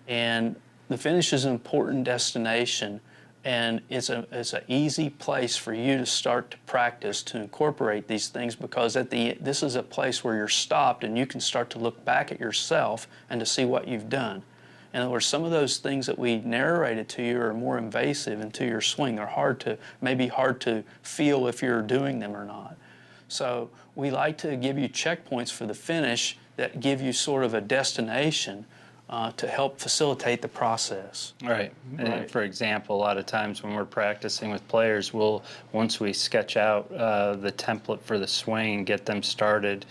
And the finish is an important destination, and it's an easy place for you to start to practice to incorporate these things, because this is a place where you're stopped and you can start to look back at yourself and to see what you've done. In other words, some of those things that we narrated to you are more invasive into your swing. They're maybe hard to feel if you're doing them or not. So we like to give you checkpoints for the finish that give you sort of a destination to help facilitate the process. Right. And for example, a lot of times when we're practicing with players, once we sketch out the template for the swing and get them started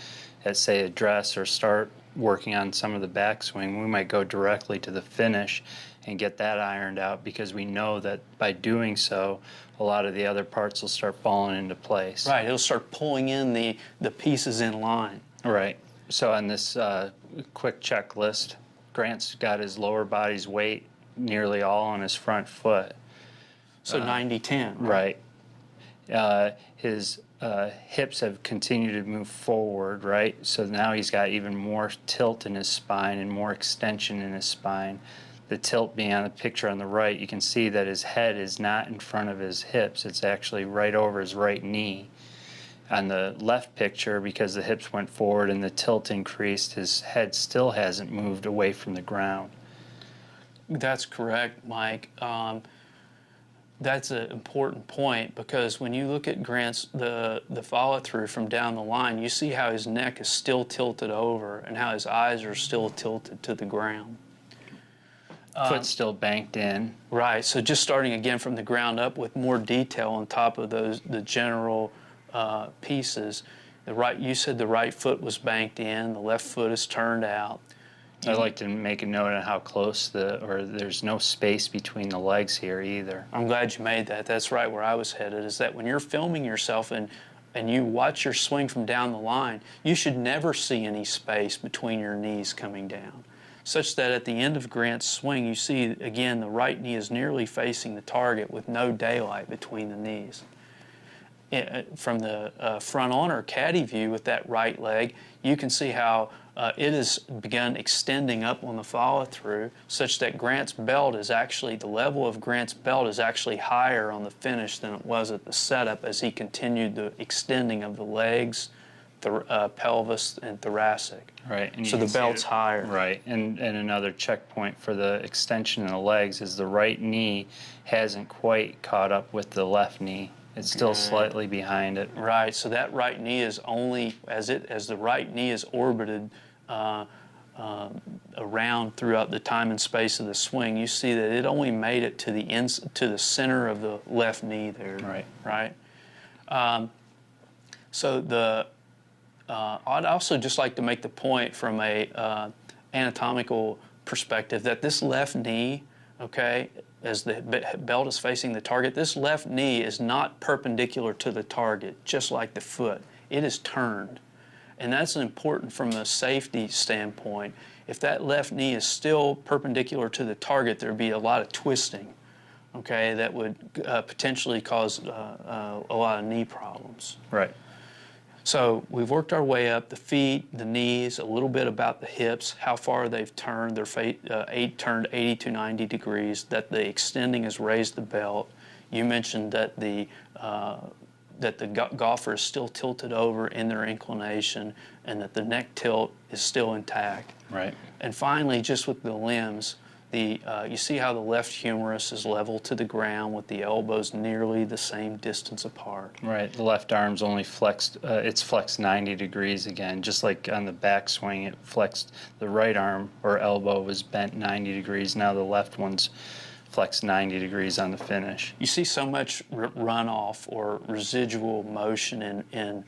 at, say, a dress, or start working on some of the backswing, we might go directly to the finish and get that ironed out, because we know that by doing so, a lot of the other parts will start falling into place. Right, it'll start pulling in the pieces in line. Right. So on this quick checklist, Grant's got his lower body's weight nearly all on his front foot. So 90-10. Right. His hips have continued to move forward, right? So now he's got even more tilt in his spine and more extension in his spine. The tilt being on the picture on the right, you can see that his head is not in front of his hips. It's actually right over his right knee. On the left picture, because the hips went forward and the tilt increased, his head still hasn't moved away from the ground. That's correct, Mike. That's an important point, because when you look at Grant's the follow-through from down the line, you see how his neck is still tilted over and how his eyes are still tilted to the ground. Foot's still banked in. Right, so just starting again from the ground up with more detail on top of the general pieces. You said the right foot was banked in, the left foot is turned out. I'd like to make a note on how close there's no space between the legs here either. I'm glad you made that. That's right where I was headed, is that when you're filming yourself and you watch your swing from down the line, you should never see any space between your knees coming down, such that at the end of Grant's swing, you see, again, the right knee is nearly facing the target with no daylight between the knees. From the front-on or caddy view with that right leg, you can see how it has begun extending up on the follow-through, such that Grant's belt is actually, the level of Grant's belt is actually higher on the finish than it was at the setup, as he continued the extending of the legs, the pelvis, and thoracic. Right. And so the belt's higher. Right. And another checkpoint for the extension of the legs is the right knee hasn't quite caught up with the left knee. It's still slightly behind it. Right, so that right knee is only, as the right knee is orbited around throughout the time and space of the swing, you see that it only made it to the center of the left knee there. Right. Right. So I'd also just like to make the point from a anatomical perspective that this left knee, okay, as the belt is facing the target, this left knee is not perpendicular to the target, just like the foot. It is turned. And that's important from a safety standpoint. If that left knee is still perpendicular to the target, there'd be a lot of twisting, okay, that would potentially cause a lot of knee problems. Right. So we've worked our way up, the feet, the knees, a little bit about the hips, how far they've turned. They're turned 80 to 90 degrees, that the extending has raised the belt. You mentioned that the golfer is still tilted over in their inclination, and that the neck tilt is still intact. Right. And finally, just with the limbs, you see how the left humerus is level to the ground with the elbows nearly the same distance apart. Right. The left arm's only flexed, it's flexed 90 degrees again, just like on the backswing it flexed, the right arm or elbow was bent 90 degrees. Now the left one's flexed 90 degrees on the finish. You see so much runoff or residual motion in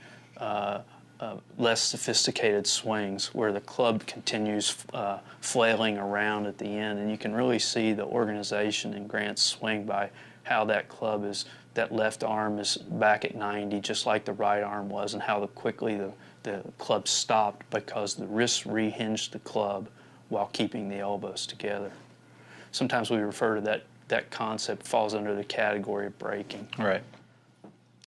less sophisticated swings where the club continues flailing around at the end, and you can really see the organization in Grant's swing by how that left arm is back at 90 just like the right arm was, and how quickly the club stopped because the wrists rehinged the club while keeping the elbows together. Sometimes we refer to that concept falls under the category of braking. Right.